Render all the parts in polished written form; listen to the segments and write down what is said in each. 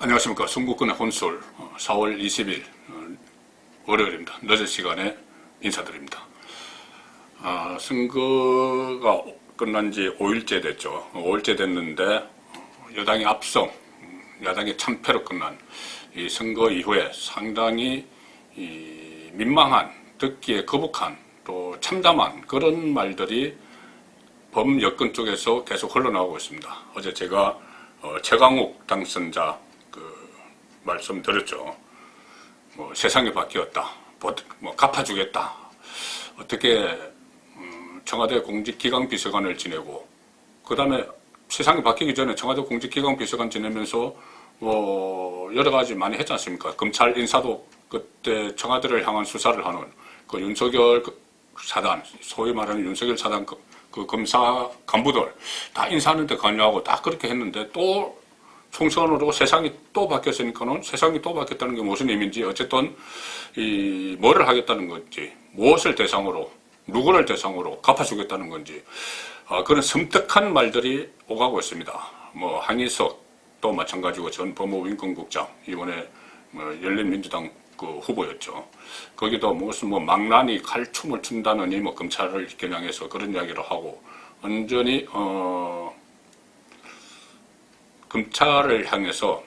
안녕하십니까. 선거권의 혼술 4월 20일 월요일입니다. 늦은 시간에 인사드립니다. 선거가 끝난 지 5일째 됐죠. 5일째 됐는데 여당이 압승, 야당이 참패로 끝난 이 선거 이후에 상당히 민망한, 듣기에 거북한, 또 참담한 그런 말들이 범여권 쪽에서 계속 흘러나오고 있습니다. 어제 제가 최강욱 당선자 말씀드렸죠. 세상이 바뀌었다. 갚아주겠다. 어떻게 청와대 공직기강 비서관을 지내고, 그 다음에 세상이 바뀌기 전에 청와대 공직기강 비서관 지내면서 여러 가지 많이 했지 않습니까? 검찰 인사도 그때 청와대를 향한 수사를 하는 그 윤석열 사단, 소위 말하는 윤석열 사단 그 검사 간부들 다 인사하는데 관여하고 다 그렇게 했는데, 또 총선으로 세상이 또 바뀌었으니까는 세상이 또 바뀌었다는 게 무슨 의미인지, 어쨌든 뭐를 하겠다는 건지, 무엇을 대상으로, 누구를 대상으로 갚아주겠다는 건지, 그런 섬뜩한 말들이 오가고 있습니다. 한희석도 마찬가지고 전 법무인권국장, 이번에 열린민주당 그 후보였죠. 거기도 무슨 망나니 칼춤을 춘다느니 검찰을 겨냥해서 그런 이야기를 하고, 완전히 검찰을 향해서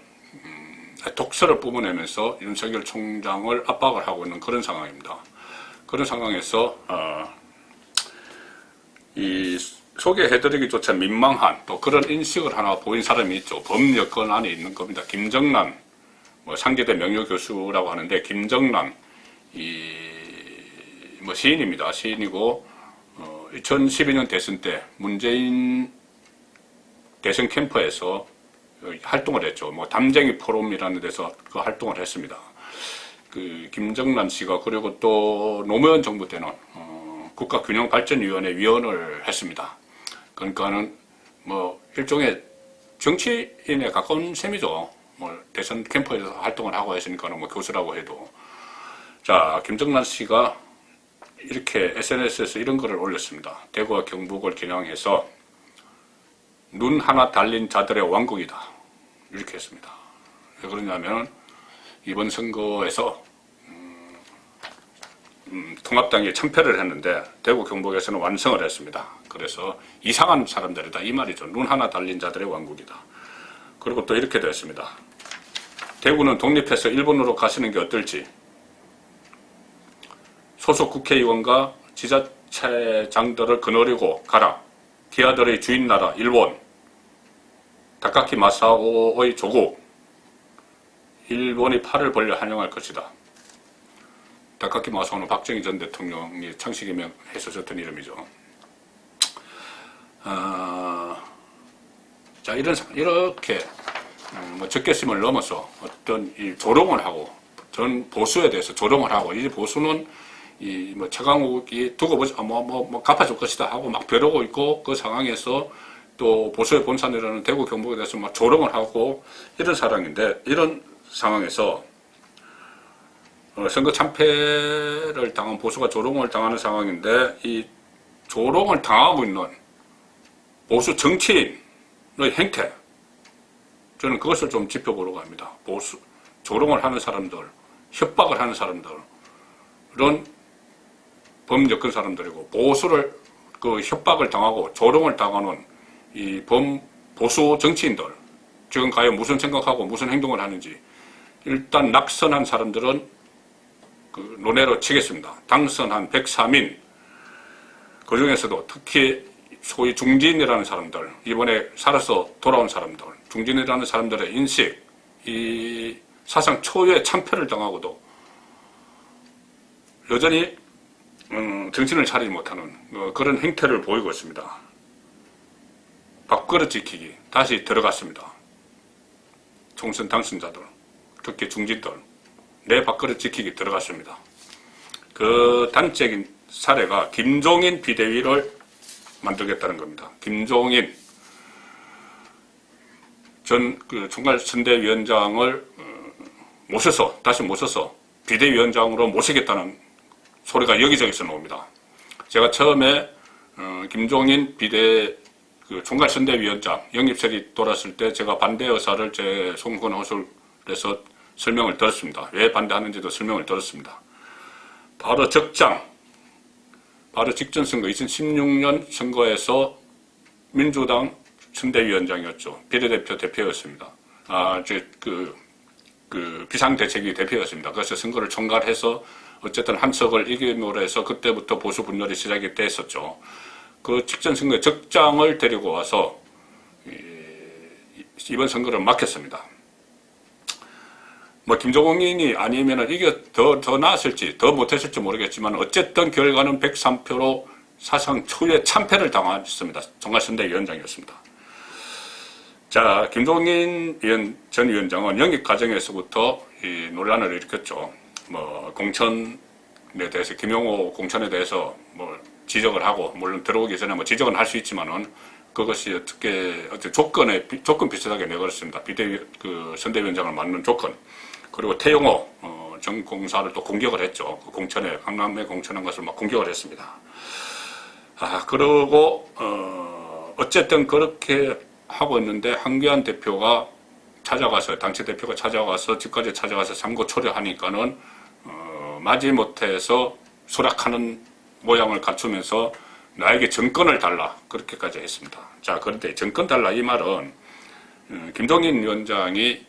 독서를 뿜어내면서 윤석열 총장을 압박을 하고 있는 그런 상황입니다. 그런 상황에서 이 소개해드리기조차 민망한 또 그런 인식을 하나 보인 사람이 있죠. 범여권 안에 있는 겁니다. 김정남, 상계대 명誉교수라고 하는데, 김정남 시인입니다. 시인이고 2012년 대선 때 문재인 대선 캠프에서 활동을 했죠. 담쟁이 포럼이라는 데서 그 활동을 했습니다. 그 김정남 씨가, 그리고 또 노무현 정부 때는 국가균형발전위원회 위원을 했습니다. 그러니까는 일종의 정치인에 가까운 셈이죠. 대선 캠프에서 활동을 하고 했으니까는 교수라고 해도. 자, 김정남 씨가 이렇게 SNS에서 이런 글을 올렸습니다. 대구와 경북을 겨냥해서 눈 하나 달린 자들의 왕국이다, 이렇게 했습니다. 왜 그러냐면 이번 선거에서 통합당이 참패를 했는데 대구 경북에서는 완승을 했습니다. 그래서 이상한 사람들이다, 이 말이죠. 눈 하나 달린 자들의 왕국이다. 그리고 또 이렇게 됐습니다. 대구는 독립해서 일본으로 가시는 게 어떨지, 소속 국회의원과 지자체장들을 거느리고 가라, 기아들의 주인 나라 일본, 다카키 마사오의 조국, 일본이 팔을 벌려 환영할 것이다. 다카키 마사오는 박정희 전 대통령이 창시기명 했었던 이름이죠. 자, 이렇게 적개심을 넘어서 어떤 조롱을 하고, 전 보수에 대해서 조롱을 하고, 이 보수는 최강욱이 두고 보자, 갚아줄 것이다 하고 막 벼르고 있고, 그 상황에서 또 보수의 본산이라는 대구 경북에 대해서 막 조롱을 하고 이런 상황인데, 이런 상황에서 선거 참패를 당한 보수가 조롱을 당하는 상황인데, 이 조롱을 당하고 있는 보수 정치인의 행태, 저는 그것을 좀 짚어보려고 합니다. 조롱을 하는 사람들, 협박을 하는 사람들은 범여권 사람들이고, 보수를 협박을 당하고 조롱을 당하는 이 보수 정치인들, 지금 과연 무슨 생각하고 무슨 행동을 하는지, 일단 낙선한 사람들은 논외로 치겠습니다. 당선한 103인, 그 중에서도 특히 소위 중진이라는 사람들, 이번에 살아서 돌아온 사람들, 중진이라는 사람들의 인식, 이 사상 초유의 참패를 당하고도 여전히 정신을 차리지 못하는 그런 행태를 보이고 있습니다. 밥그릇 지키기, 다시 들어갔습니다. 총선 당선자들, 특히 중진들, 내 밥그릇 지키기 들어갔습니다. 그 단적인 사례가 김종인 비대위를 만들겠다는 겁니다. 김종인 전 총괄선대위원장을 다시 모셔서 비대위원장으로 모시겠다는 소리가 여기저기서 나옵니다. 제가 처음에 김종인 비대 총괄선대위원장 영입설이 돌았을 때 제가 반대 의사를 제 송건 호술 그래서 설명을 들었습니다. 왜 반대하는지도 설명을 들었습니다. 바로 적장, 바로 직전 선거 2016년 선거에서 민주당 선대위원장이었죠. 비례대표 대표였습니다. 비상대책위 대표였습니다. 그래서 선거를 총괄해서 어쨌든 한석을 이김으로 해서 그때부터 보수 분열이 시작이 됐었죠. 그 직전 선거에 적장을 데리고 와서 이번 선거를 막혔습니다. 뭐 김종인이 아니면은 이게 더 나았을지 더 못했을지 모르겠지만 어쨌든 결과는 103표로 사상 초유의 참패를 당했습니다. 총괄선대위원장이었습니다. 자, 김종인 전 위원장은 영입 과정에서부터 이 논란을 일으켰죠. 뭐 공천에 대해서 김용호 공천에 대해서 뭐 지적을 하고, 물론 들어오기 전에 뭐 지적은 할 수 있지만은 그것이 어떤 조건 비슷하게 내걸었습니다. 선대위원장을 맡는 조건. 그리고 태용호 전 공사를 또 공격을 했죠. 그 공천에 강남에 공천한 것을 막 공격을 했습니다. 그러고 어쨌든 그렇게 하고 있는데 한교안 대표가 찾아가서, 당시 대표가 찾아가서 집까지 찾아가서 삼고 초려하니까는 마지못해서 수락하는 모양을 갖추면서 나에게 정권을 달라, 그렇게까지 했습니다. 자, 그런데 정권 달라 이 말은 김종인 위원장이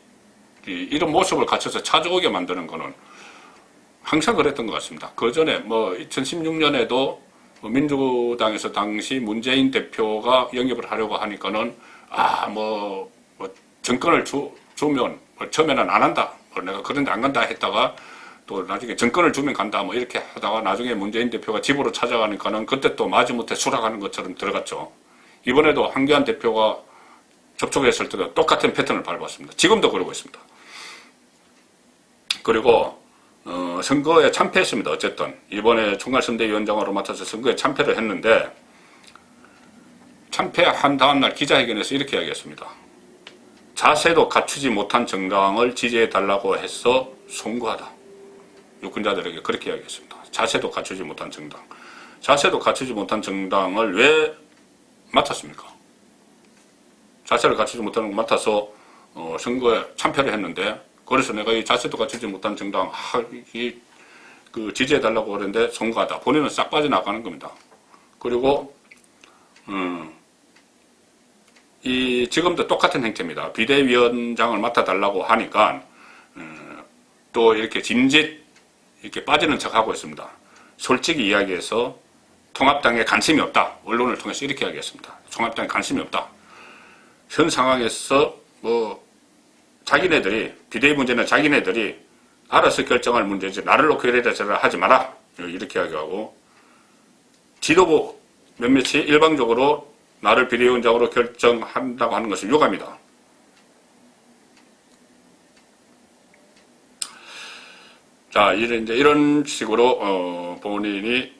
이런 모습을 갖춰서 찾아오게 만드는 거는 항상 그랬던 것 같습니다. 그 전에 뭐 2016년에도 민주당에서 당시 문재인 대표가 영입을 하려고 하니까는 뭐 정권을 주면 처음에는 안 한다, 내가 그런데 안 간다 했다가 또 나중에 정권을 주면 간다 뭐 이렇게 하다가 나중에 문재인 대표가 집으로 찾아가니까는 그때 또 마지못해 수락하는 것처럼 들어갔죠. 이번에도 한교안 대표가 접촉했을 때도 똑같은 패턴을 밟았습니다. 지금도 그러고 있습니다. 그리고 선거에 참패했습니다. 어쨌든 이번에 총괄선대위원장으로 맡아서 선거에 참패를 했는데, 참패한 다음날 기자회견에서 이렇게 이야기했습니다. 자세도 갖추지 못한 정당을 지지해달라고 해서 송구하다. 유권자들에게 그렇게 이야기했습니다. 자세도 갖추지 못한 정당. 자세도 갖추지 못한 정당을 왜 맡았습니까? 자세를 갖추지 못하는 걸 맡아서 선거에 참패를 했는데, 그래서 내가 이 자세도 갖추지 못한 정당 지지해달라고 그러는데 송구하다. 본인은 싹 빠져나가는 겁니다. 그리고 지금도 똑같은 행태입니다. 비대위원장을 맡아달라고 하니까 또 이렇게 짐짓 이렇게 빠지는 척하고 있습니다. 솔직히 이야기해서 통합당에 관심이 없다. 언론을 통해서 이렇게 이야기했습니다. 통합당에 관심이 없다. 현 상황에서 자기네들이, 비대위 문제는 자기네들이 알아서 결정할 문제지 나를 놓고 이래라 하지 마라, 이렇게 이야기하고, 지도부 몇몇이 일방적으로 나를 비대위원장으로 결정한다고 하는 것은 유감이다. 자, 이제 이런 식으로 본인이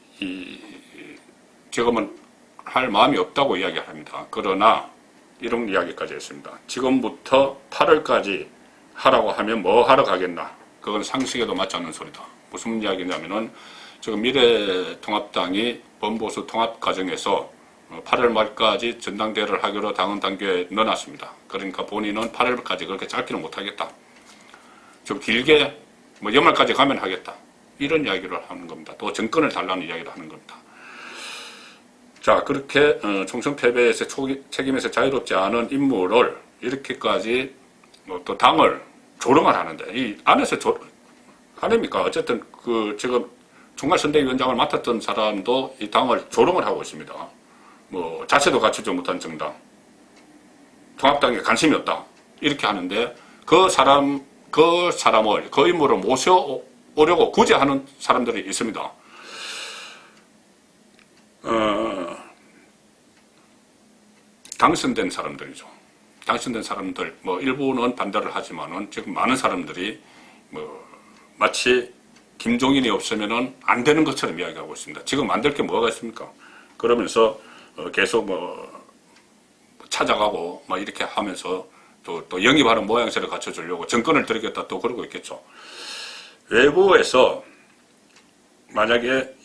지금은 할 마음이 없다고 이야기합니다. 그러나 이런 이야기까지 했습니다. 지금부터 8월까지 하라고 하면 뭐 하러 가겠나? 그건 상식에도 맞지 않는 소리다. 무슨 이야기냐면은 지금 미래통합당이 범보수 통합 과정에서 8월 말까지 전당대회를 하기로 당헌 당규에 넣어놨습니다. 그러니까 본인은 8월까지 그렇게 짧게는 못하겠다. 좀 길게 연말까지 가면 하겠다. 이런 이야기를 하는 겁니다. 또 정권을 달라는 이야기를 하는 겁니다. 자, 그렇게 총선 패배에서 책임에서 자유롭지 않은 인물을 이렇게까지 또 당을 조롱을 하는데, 이 안에서 아닙니까? 어쨌든 지금 총괄선대위원장을 맡았던 사람도 이 당을 조롱을 하고 있습니다. 자세도 갖추지 못한 정당, 통합당에 관심이 없다, 이렇게 하는데 그 사람을, 그 인물을 모셔오려고 구제하는 사람들이 있습니다. 당선된 사람들이죠. 당선된 사람들, 일부는 반대를 하지만은 지금 많은 사람들이 마치 김종인이 없으면은 안 되는 것처럼 이야기하고 있습니다. 지금 안 될 게 뭐가 있습니까? 그러면서 계속 찾아가고 이렇게 하면서 또 영입하는 모양새를 갖춰주려고 정권을 들이겠다 또 그러고 있겠죠. 외부에서 만약에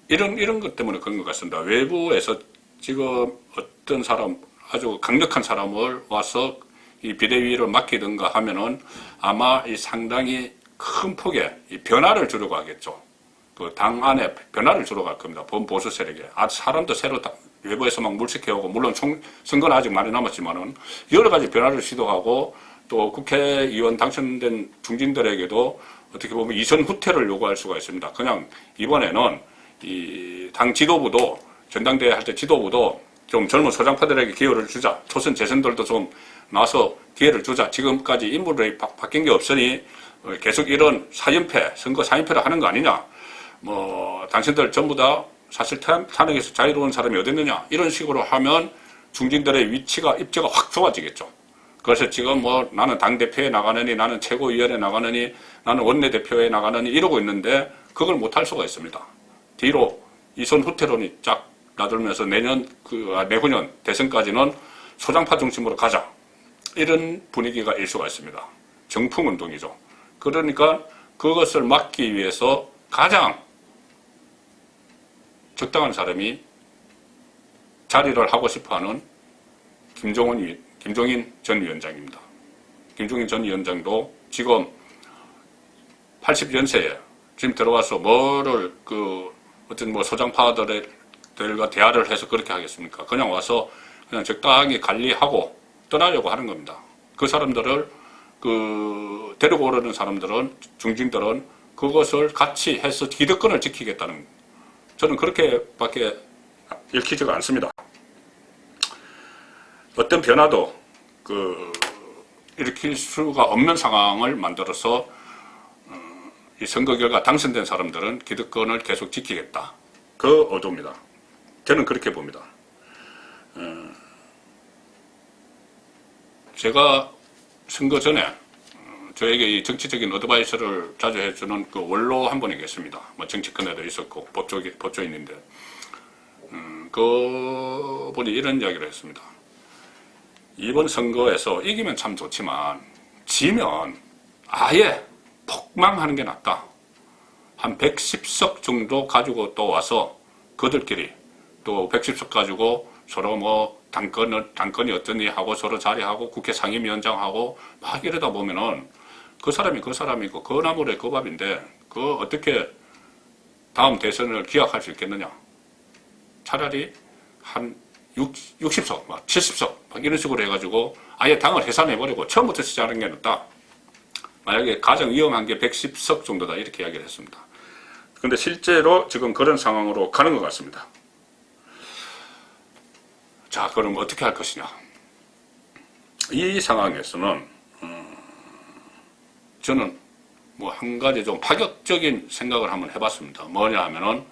이런 것 때문에 그런 것 같습니다. 외부에서 지금 어떤 사람, 아주 강력한 사람을 와서 이 비대위를 맡기든가 하면은 아마 이 상당히 큰 폭의 이 변화를 주려고 하겠죠. 그 당 안에 변화를 주려고 할 겁니다. 범보수 세력에. 사람도 새로 외부에서 막 물색해오고, 물론 선거는 아직 많이 남았지만은 여러 가지 변화를 시도하고, 또 국회의원 당선된 중진들에게도 어떻게 보면 이선 후퇴를 요구할 수가 있습니다. 그냥 이번에는 이 당 지도부도, 전당대회 할 때 지도부도 좀 젊은 소장파들에게 기회를 주자. 초선 재선들도 좀 나와서 기회를 주자. 지금까지 인물이 바뀐 게 없으니 계속 이런 사연패, 선거 사연패를 하는 거 아니냐. 당신들 전부 다 사실 탄핵에서 자유로운 사람이 어디 있느냐. 이런 식으로 하면 중진들의 위치가, 입지가 확 좋아지겠죠. 그래서 지금 나는 당대표에 나가느니, 나는 최고위원회 나가느니, 나는 원내대표에 나가느니 이러고 있는데 그걸 못할 수가 있습니다. 뒤로 이선 후퇴론이 쫙 나들면서 내후년 대선까지는 소장파 중심으로 가자. 이런 분위기가 일 수가 있습니다. 정풍운동이죠. 그러니까 그것을 막기 위해서 가장 적당한 사람이 자리를 하고 싶어하는 김종인 전 위원장입니다. 김종인 전 위원장도 지금 80연세에 지금 들어와서 어떤 소장파들과 대화를 해서 그렇게 하겠습니까? 그냥 와서 그냥 적당히 관리하고 떠나려고 하는 겁니다. 그 사람들을, 데리고 오르는 사람들은, 중진들은 그것을 같이 해서 기득권을 지키겠다는, 저는 그렇게밖에 읽히지가 않습니다. 어떤 변화도 일으킬 수가 없는 상황을 만들어서 이 선거 결과 당선된 사람들은 기득권을 계속 지키겠다. 그 의도입니다. 저는 그렇게 봅니다. 제가 선거 전에 저에게 이 정치적인 어드바이스를 자주 해주는 그 원로 한 분이 계십니다. 정치권에도 있었고 법조인인데 그분이 이런 이야기를 했습니다. 이번 선거에서 이기면 참 좋지만 지면 아예 폭망하는 게 낫다. 한 110석 정도 가지고 또 와서 그들끼리 또 110석 가지고 서로 당권이 어떠니 하고 서로 자리하고 국회 상임위원장하고 막 이러다 보면은 그 사람이 그 사람이고 그 나물에 그 밥인데 그 어떻게 다음 대선을 기약할 수 있겠느냐. 차라리 한 60석, 70석 이런 식으로 해가지고 아예 당을 해산해버리고 처음부터 시작하는 게 낫다. 만약에 가장 위험한 게 110석 정도다 이렇게 이야기를 했습니다. 그런데 실제로 지금 그런 상황으로 가는 것 같습니다. 자, 그럼 어떻게 할 것이냐. 이 상황에서는 저는 한 가지 좀 파격적인 생각을 한번 해봤습니다. 뭐냐 하면은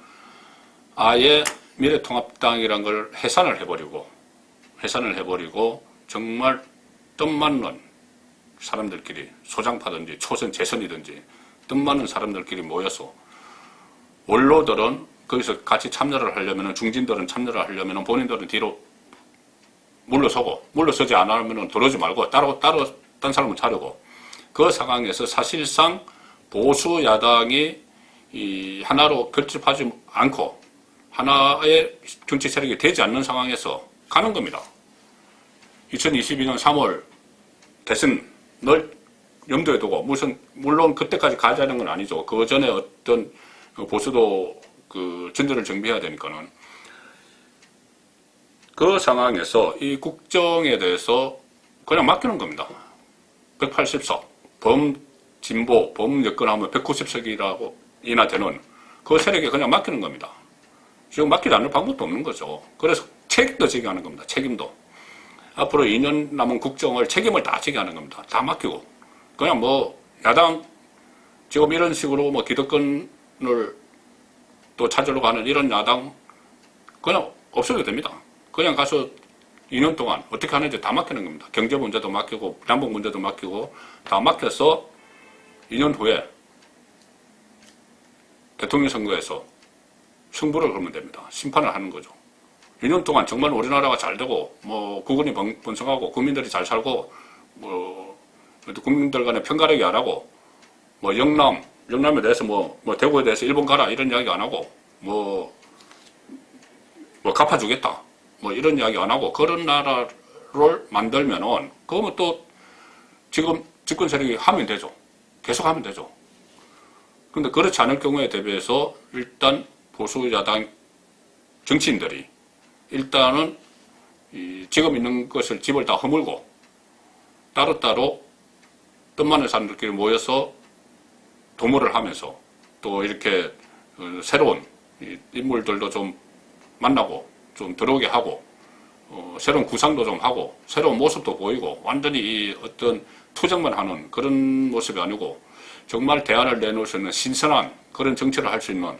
아예 미래통합당이란 걸 해산을 해버리고 정말 뜻맞는 사람들끼리 소장파든지 초선 재선이든지 뜻맞는 사람들끼리 모여서 원로들은 거기서 같이 참여를 하려면 중진들은 참여를 하려면 본인들은 뒤로 물러서지 않으면 들어오지 말고 따로 딴 사람을 자르고 그 상황에서 사실상 보수 야당이 이 하나로 결집하지 않고 하나의 정치 세력이 되지 않는 상황에서 가는 겁니다. 2022년 3월 대선을 염두에 두고 물론 그때까지 가자는 건 아니죠. 그 전에 어떤 보수도 전제를 정비해야 되니까는 그 상황에서 이 국정에 대해서 그냥 맡기는 겁니다. 180석 범진보 범여권하면 190석이나 되는 그 세력에 그냥 맡기는 겁니다. 지금 맡기지 않을 방법도 없는 거죠. 그래서 책임도 지게 하는 겁니다. 책임도. 앞으로 2년 남은 국정을 책임을 다 지게 하는 겁니다. 다 맡기고. 그냥 야당, 지금 이런 식으로 기득권을 또 찾으러 가는 이런 야당, 그냥 없어도 됩니다. 그냥 가서 2년 동안 어떻게 하는지 다 맡기는 겁니다. 경제 문제도 맡기고, 남북 문제도 맡기고, 다 맡겨서 2년 후에 대통령 선거에서 승부를 걸면 됩니다. 심판을 하는 거죠. 2년 동안 정말 우리나라가 잘 되고, 국은이 번성하고, 국민들이 잘 살고, 국민들 간에 편가르기 안 하고, 영남에 대해서 대구에 대해서 일본 가라, 이런 이야기 안 하고, 갚아주겠다, 이런 이야기 안 하고, 그런 나라를 만들면은, 그러면 또 지금 집권 세력이 하면 되죠. 계속 하면 되죠. 그런데 그렇지 않을 경우에 대비해서 일단 보수 야당 정치인들이 일단은 지금 있는 것을 집을 다 허물고 따로따로 뜻 많은 사람들끼리 모여서 도모를 하면서 또 이렇게 새로운 인물들도 좀 만나고 좀 들어오게 하고 새로운 구상도 좀 하고 새로운 모습도 보이고 완전히 이 어떤 투쟁만 하는 그런 모습이 아니고 정말 대안을 내놓을 수 있는 신선한 그런 정치를 할 수 있는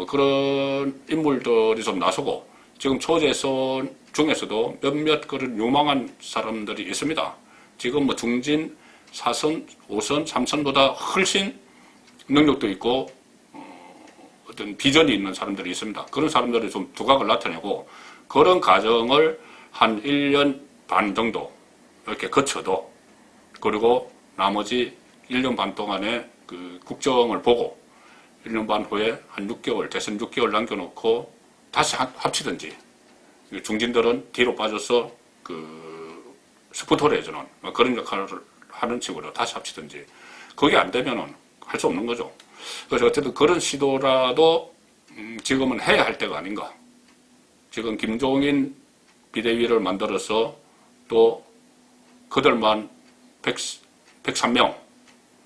그런 인물들이 좀 나서고 지금 초재선 중에서도 몇몇 그런 유망한 사람들이 있습니다. 지금 뭐 중진, 4선, 5선, 3선보다 훨씬 능력도 있고 어떤 비전이 있는 사람들이 있습니다. 그런 사람들이 좀 두각을 나타내고 그런 과정을 한 1년 반 정도 이렇게 거쳐도 그리고 나머지 1년 반 동안에 그 국정을 보고 1년 반 후에 한 6개월, 대선 6개월 남겨놓고 다시 합치든지 중진들은 뒤로 빠져서 그 스포터를 해주는 그런 역할을 하는 식으로 다시 합치든지 그게 안 되면은 할 수 없는 거죠. 그래서 어쨌든 그런 시도라도 지금은 해야 할 때가 아닌가. 지금 김종인 비대위를 만들어서 또 그들만 103명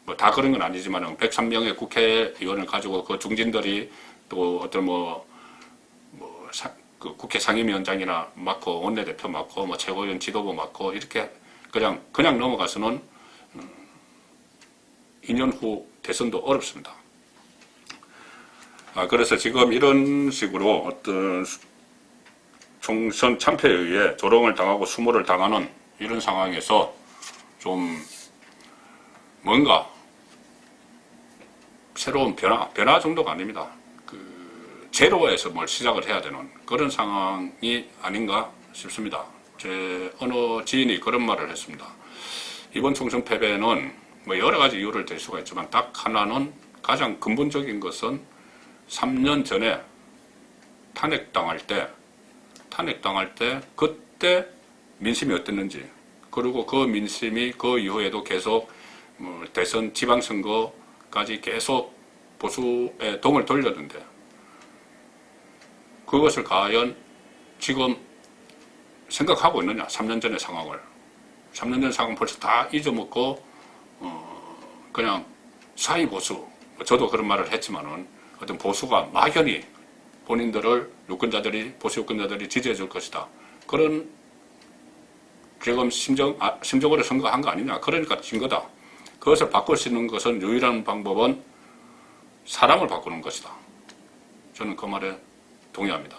뭐 다 그런 건 아니지만 103명의 국회의원을 가지고 그 중진들이 또 어떤 그 국회 상임위원장이나 맡고 원내대표 맡고 뭐 최고위원 지도부 맡고 이렇게 그냥 넘어가서는 2년 후 대선도 어렵습니다. 그래서 지금 이런 식으로 어떤 총선 참패에 의해 조롱을 당하고 수모를 당하는 이런 상황에서 좀 뭔가 새로운 변화 정도가 아닙니다. 그 제로에서 뭘 시작을 해야 되는 그런 상황이 아닌가 싶습니다. 제 어느 지인이 그런 말을 했습니다. 이번 총선 패배는 뭐 여러 가지 이유를 댈 수가 있지만 딱 하나는 가장 근본적인 것은 3년 전에 탄핵당할 때 그때 민심이 어땠는지 그리고 그 민심이 그 이후에도 계속 대선 지방선거까지 계속 보수에 동을 돌렸는데 그것을 과연 지금 생각하고 있느냐. 3년 전의 상황을. 3년 전 상황 벌써 다 잊어먹고 그냥 사이 보수. 저도 그런 말을 했지만은 어떤 보수가 막연히 본인들을 보수 유권자들이 지지해 줄 것이다. 그런 지금 심정으로 선거한 거 아니냐. 그러니까 진 거다. 그것을 바꿀 수 있는 것은 유일한 방법은 사람을 바꾸는 것이다. 저는 그 말에 동의합니다.